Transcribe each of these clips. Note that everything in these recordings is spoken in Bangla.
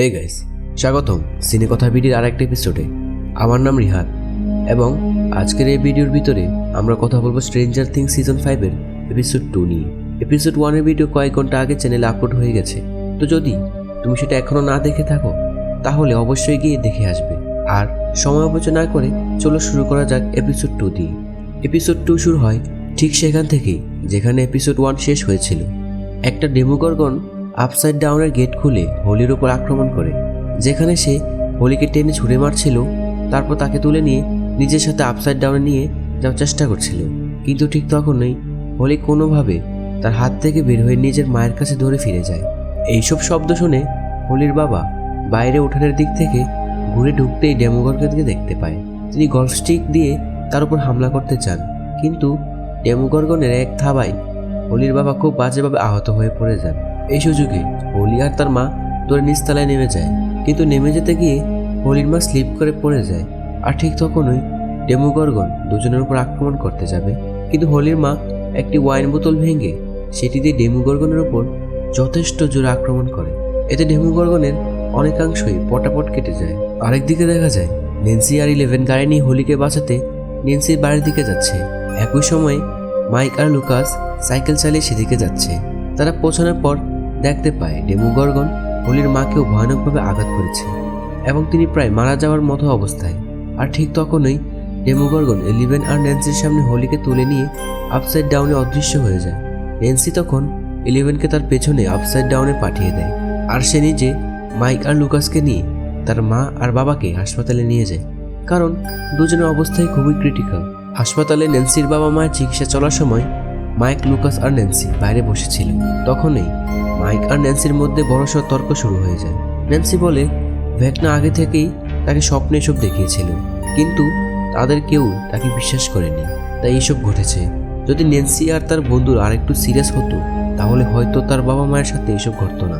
এই গাইস, স্বাগতম সিনে কথা ভিডিওর আরেকটা এপিসোডে। আমার নাম রিহান এবং আজকের এই ভিডিওর ভিতরে আমরা কথা বলবো স্ট্রেঞ্জার থিংস সিজন 5 এর এপিসোড 2 নিয়ে। এপিসোড 1 এর ভিডিও কয়েক ঘন্টা আগে চ্যানেলে আপলোড হয়ে গেছে, তো যদি তুমি সেটা এখনো না দেখে থাকো তাহলে অবশ্যই গিয়ে দেখে আসবে। আর সময় অপচয় না করে চলো শুরু করা যাক এপিসোড 2 দিয়ে। এপিসোড 2 শুরু হয় ঠিক সেখান থেকেই যেখানে এপিসোড 1 শেষ হয়েছিল। একটা ডেমোগর্গন আপসাইড ডাউনের গেট খুলে হোলির ওপর আক্রমণ করে, যেখানে সে হোলিকে টেনে ছুঁড়ে মারছিল, তারপর তাকে তুলে নিয়ে নিজের সাথে আপসাইড ডাউনে নিয়ে যাওয়ার চেষ্টা করছিল। কিন্তু ঠিক তখনই হোলি কোনোভাবে তার হাত থেকে বের হয়ে নিজের মায়ের কাছে ধরে ফিরে যায়। এইসব শব্দ শুনে হোলির বাবা বাইরে উঠানের দিক থেকে ঘুরে ঢুকতেই ডেমোগর্গনকে দেখতে পায়। তিনি গলফ স্টিক দিয়ে তার উপর হামলা করতে চান, কিন্তু ডেমোগর্গনের এক থাবায় হোলির বাবা খুব বাজেভাবে আহত হয়ে পড়ে যান। এই সুযোগে হোলি আর তার মা দৌড়ে নিচতলায় নেমে যায়, কিন্তু নেমে যেতে গিয়ে হোলির মা স্লিপ করে পড়ে যায়। আর ঠিক তখনই ডেমোগর্গন দুজনের উপর আক্রমণ করতে যাবে, কিন্তু হোলির মা একটি ওয়াইন বোতল ভেঙে সেটি দিয়ে ডেমোগর্গনের উপর যথেষ্ট জোরে আক্রমণ করে। এতে ডেমোগর্গনের অনেকাংশই পটাপট কেটে যায়। আরেকদিকে দেখা যায় নেন্সি আর 11 গাড়ি নিয়ে হোলিকে বাঁচাতে নেন্সির বাড়ির দিকে যাচ্ছে। একই সময় মাইক আর লুকাস সাইকেল চালিয়ে সেদিকে যাচ্ছে। তারা পৌঁছানোর পর দেখতে পায় ডেমোগর্গন হোলির মাকেও ভয়ানকভাবে আঘাত করেছে এবং তিনি প্রায় মারা যাওয়ার মতো অবস্থায়। আর ঠিক তখনই ডেমোগর্গন 11 আর ন্যান্সির সামনে হোলিকে তুলে নিয়ে আপসাইড ডাউনে অদৃশ্য হয়ে যায়। ন্যান্সি তখন 11কে তার পেছনে আপসাইড ডাউনে পাঠিয়ে দেয়, আর সে নিজে মাইক আর লুকাসকে নিয়ে তার মা আর বাবাকে হাসপাতালে নিয়ে যায়, কারণ দুজনের অবস্থাই খুবই ক্রিটিক্যাল। হাসপাতালে ন্যান্সির বাবা মায়ের চিকিৎসা চলার সময় মাইক, লুকাস আর ন্যান্সি বাইরে বসেছিল। তখনই মাইক আর ন্যান্সির মধ্যে বড়সড় তর্ক শুরু হয়ে যায়। ন্যান্সি বলে ভ্যাকনা আগে থেকেই তাকে স্বপ্নে এসব দেখিয়েছিল, কিন্তু তাদের কেউ তাকে বিশ্বাস করেনি, তাই এইসব ঘটেছে। যদি ন্যান্সি আর তার বন্ধুরা আরেকটু সিরিয়াস হতো তাহলে হয়তো তার বাবা মায়ের সাথে এসব ঘটতো না।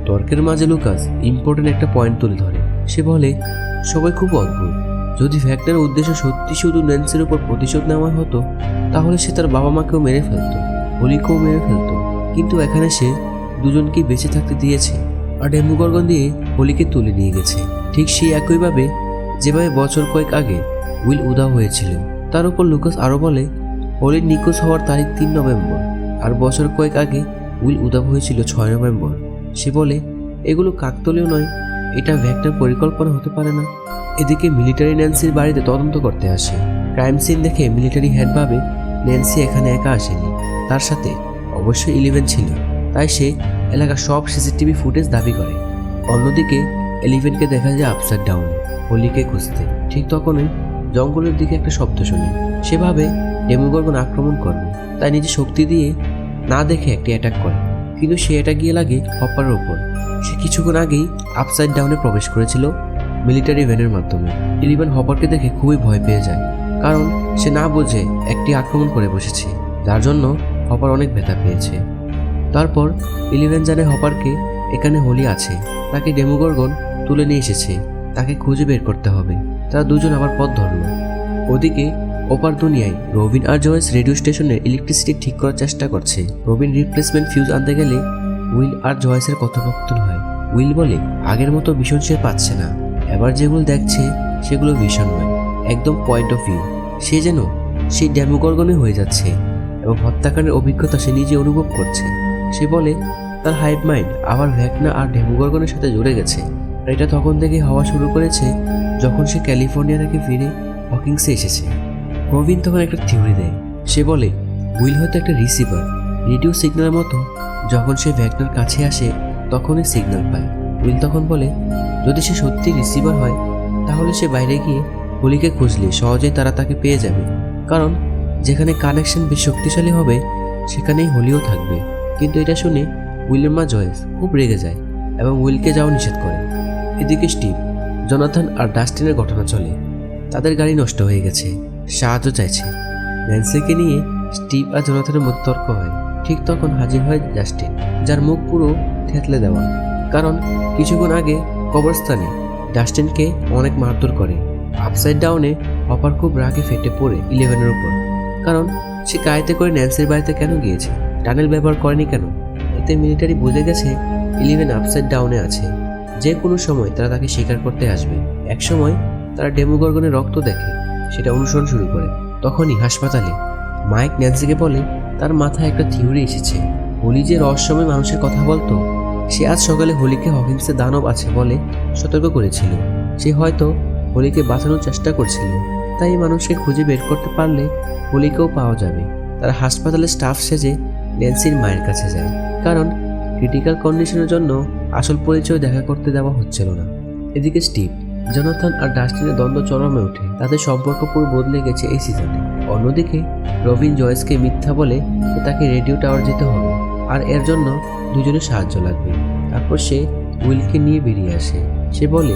তর্কের মাঝে লুকাস ইম্পর্টেন্ট একটা পয়েন্ট তুলে ধরে। সে বলে সবাই খুব অদ্ভুত, যদি ভ্যাকনার উদ্দেশ্য সত্যি শুধু ন্যান্সির উপর প্রতিশোধ নেওয়া হতো তাহলে সে তার বাবা মাকেও মেরে ফেলতো, হোলিকেও মেরে ফেলতো, কিন্তু এখানে সে দুজনকেই বেঁচে থাকতে দিয়েছে আর ডেমোগর্গন দিয়ে হোলিকে তুলে নিয়ে গেছে। ঠিক সেই একইভাবে যেভাবে বছর কয়েক আগে উইল উধাও হয়েছিল। তার উপর লুকাস আরও বলে হোলির নিখোঁজ হওয়ার তারিখ 3 নভেম্বর, আর বছর কয়েক আগে উইল উধাও হয়েছিল 6 নভেম্বর। সে বলে এগুলো কাকতালীয় নয়, এটা ভ্যাকনার পরিকল্পনা হতে পারে না। এদিকে মিলিটারি ন্যান্সির বাড়িতে তদন্ত করতে আসে। ক্রাইম সিন দেখে মিলিটারি হেড ভাবে ন্যান্সি এখানে একা আসেনি, তার সাথে অবশ্যই 11 ছিল, তাই সে এলাকার সব সিসিটিভি ফুটেজ দাবি করে। অন্যদিকে 11কে দেখা যায় আপসাইড ডাউন হোলিকে খুঁজতে। ঠিক তখনই জঙ্গলের দিকে একটা শব্দ শুনে। সেভাবে ডেমোগর্গন আক্রমণ করবে, তাই নিজের শক্তি দিয়ে না দেখে একটি অ্যাটাক করে, কিন্তু সে এটা গিয়ে লাগে হপারের উপর। সে কিছুক্ষণ আগেই আপসাইড ডাউনে প্রবেশ করেছিল মিলিটারি ভ্যানের মাধ্যমে। 11 হপারকে দেখে খুবই ভয় পেয়ে যায়, কারণ সে না বুঝে একটি আক্রমণ করে বসেছে, যার জন্য হপার অনেক ব্যথা পেয়েছে। তারপর 11 জানে হপারকে এখানে হোলি আছে, তাকে ডেমোগর্গন তুলে নিয়ে এসেছে, তাকে খুঁজে বের করতে হবে। তারা দুজন আবার পথ ধরল। ওদিকে ওপার দুনিয়ায় রবিন আর জয়েস রেডিও স্টেশনের ইলেকট্রিসিটি ঠিক করার চেষ্টা করছে। রবিন রিপ্লেসমেন্ট ফিউজ আনতে গেলে উইল আর জয়েসের কথোপকথন হয়। উইল বলে আগের মতো ভীষণ সে পাচ্ছে না, এবার যেগুলো দেখছে সেগুলো ভীষণ নয়, একদম পয়েন্ট অফ ভিউ। সে যেন সেই ডেমোগর্গনই হয়ে যাচ্ছে এবং হত্যাকাণ্ডের অভিজ্ঞতা সে নিজে অনুভব করছে। সে বলে তার হাইভ মাইন্ড আবার ভ্যাকনা আর ডেমোগর্গনের সাথে জুড়ে গেছে। আর এটা তখন থেকে হওয়া শুরু করেছে যখন সে ক্যালিফোর্নিয়া থেকে ফিরে হকিংসে এসেছে। রবিন তখন একটা থিওরি দেয়। সে বলে উইল হয়তো একটা রিসিভার, রেডিও সিগন্যালের মতো। যখন সে ভ্যাকনার কাছে আসে তখনই সিগন্যাল পায়। উইল তখন বলে যদি সে সত্যি রিসিভার হয় তাহলে সে বাইরে গিয়ে হোলিকে খুঁজলে সহজেই তারা তাকে পেয়ে যাবে, কারণ যেখানে কানেকশন বেশ শক্তিশালী হবে সেখানেই হোলিও থাকবে। কিন্তু এটা শুনে উইলের মা জয়েস খুব রেগে যায় এবং উইলকে যাওয়া নিষেধ করে। এদিকে স্টিভ, জোনাথন আর ডাস্টিনের ঘটনা চলে। তাদের গাড়ি নষ্ট হয়ে গেছে, সাহায্য চাইছে। ন্যান্সিকে নিয়ে স্টিভ আর জোনাথনের মধ্যে তর্ক হয়। ঠিক তখন হাজির হয় জাস্টিন, যার মুখ পুরো থেতলে দেওয়া, কারণ কিছুক্ষণ আগে কবরস্থানে ডাস্টিনকে অনেক মারধর করে। আপসাইড ডাউনে হপার খুব রাগে ফেটে পড়ে 11-এর উপর, কারণ সে গাড়িতে করে ন্যান্সির বাড়িতে কেন গিয়েছে, টানেল ব্যবহার করেনি কেন। এতে মিলিটারি বুঝে গেছে 11 আপসাইড ডাউনে আছে, যে কোনো সময় তারা তাকে শিকার করতে আসবে। এক সময় তারা ডেমোগর্গনের রক্ত দেখে, সেটা অনুসরণ শুরু করে। তখনই হাসপাতালে মাইক ন্যান্সিকে বলে তার মাথায় একটা থিওরি এসেছে। হোলি যে রহস্যময় মানুষের কথা বলতো, সে আজ সকালে হোলিকে হকিন্সের দানব আছে বলে সতর্ক করেছিল। সে হয়তো হোলিকে বাঁচানোর চেষ্টা করছিল, তাই এই মানুষকে খুঁজে বের করতে পারলে হোলিকেও পাওয়া যাবে। তারা হাসপাতালের স্টাফ সেজে ন্যান্সির মায়ের কাছে যায়, কারণ ক্রিটিক্যাল কন্ডিশনের জন্য আসল পরিচয় দেখা করতে দেওয়া হচ্ছিল না। এদিকে স্টিভ, জোনাথন আর ডাস্টিনের দ্বন্দ্ব চরমে ওঠে। তাদের সম্পর্ক পুরো বদলে গেছে এই সিজনে। অন্যদিকে রবিন জয়েসকে মিথ্যা বলে যে তাকে রেডিও টাওয়ার যেতে হবে, আর এর জন্য দুজনের সাহায্য লাগবে। তারপর সে উইলকে নিয়ে বেরিয়ে আসে। সে বলে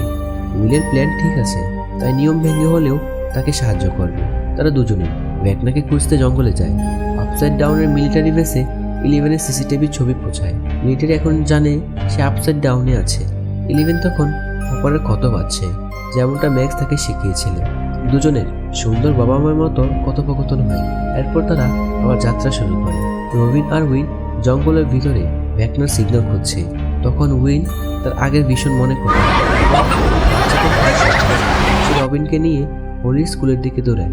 উইলের প্ল্যান ঠিক আছে, তাই নিয়ম ভেঙে হলেও তাকে সাহায্য করবে। তারা দুজনে ভ্যাকনাকে খুঁজতে জঙ্গলে যায়। আপসাইড ডাউনের মিলিটারি বেসে 11-এর সিসিটিভি ছবি পৌঁছায়। মিলিটারি এখন জানে সে আপসাইড ডাউনে আছে। 11 তখন হপারের ক্ষত পাচ্ছে, যেমনটা ম্যাক্স তাকে শিখিয়েছিল। দুজনের সুন্দর বাবা মায়ের মতো কথোপকথন হয়। এরপর তারা আবার যাত্রা শুরু করে। রবিন আর উইল জঙ্গলের ভিতরে ভ্যাকনার সিগন্যাল খুঁজছে। তখন উইল তার আগের ভীষণ মনে করে সে রবিনকে নিয়ে হোলির স্কুলের দিকে দৌড়ায়।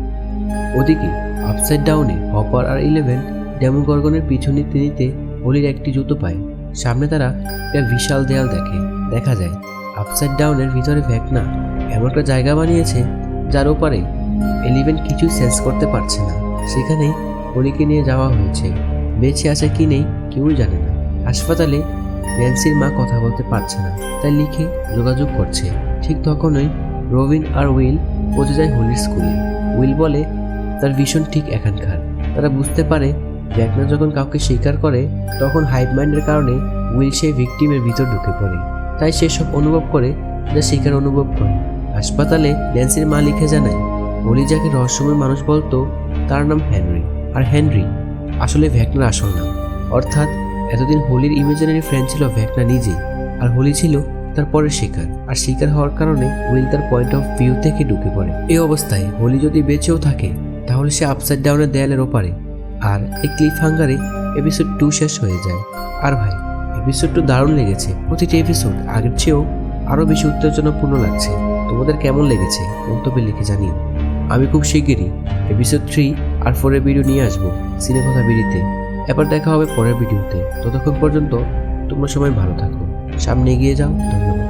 ওদিকে আপসাইড ডাউনে হপার আর 11 ডেমোগর্গনের পিছনে তিনিতে হোলির একটি জুতো পায়। সামনে তারা একটা বিশাল দেয়াল দেখে। দেখা যায় আপসাইড ডাউনের ভিতরে ভ্যাকনা এমন একটা জায়গা বানিয়েছে যার ওপারে 11 কিছুই সেন্স করতে পারছে না। সেখানেই হোলিকে নিয়ে যাওয়া হয়েছে। বেঁচে আছে কি নেই কেউই জানে না। হাসপাতালে ন্যান্সির মা কথা বলতে পারছে না, তাই লিখে যোগাযোগ করছে। ঠিক তখনই রবিন আর উইল পৌঁছে যায় হোলির স্কুলে। উইল বলে তার ভীষণ ঠিক এখানকার। তারা বুঝতে পারে ভ্যাকনা যখন কাউকে স্বীকার করে, তখন হাইভ মাইন্ডের কারণে উইল সেই ভিকটিমের ভিতর ঢুকে পড়ে। তাই সে সব অনুভব করে যা শিকার অনুভব করে। হাসপাতালে ন্যান্সির মা লিখে জানায় হোলি যাকে রহস্যময় মানুষ বলতো তার নাম হেনরি, আর হেনরি আসলে ভ্যাকনার আসল নাম। অর্থাৎ এতদিন হোলির ইমাজিনারি ফ্রেন্ড ছিল ভ্যাকনা নিজেই, আর হোলি ছিল তার পরের শিকার। আর শিকার হওয়ার কারণে উইল তার পয়েন্ট অফ ভিউ থেকে ঢুকে পড়ে। এই অবস্থায় হোলি যদি বেঁচেও থাকে তাহলে সে আপসাইড ডাউনের দেয়ালের ওপারে। আর এই ক্লিফ হাঙ্গারে এপিসোড 2 শেষ হয়ে যায়। আর ভাই, এপিসোড 2 দারুণ লেগেছে। প্রতিটি এপিসোড আগের চেয়েও আরও বেশি উত্তেজনাপূর্ণ লাগছে। তোমাদের কেমন লেগেছে মন্তব্যে লিখে জানিও। আমি খুব শিগগিরই এপিসোড 3 আর 4-এর ভিডিও নিয়ে আসবো সিনেকথা বিড়িতে। এবার দেখা হবে পরের ভিডিওতে। ততক্ষণ পর্যন্ত তোমরা সবাই ভালো থাকো, সামনে এগিয়ে যাও। ধন্যবাদ।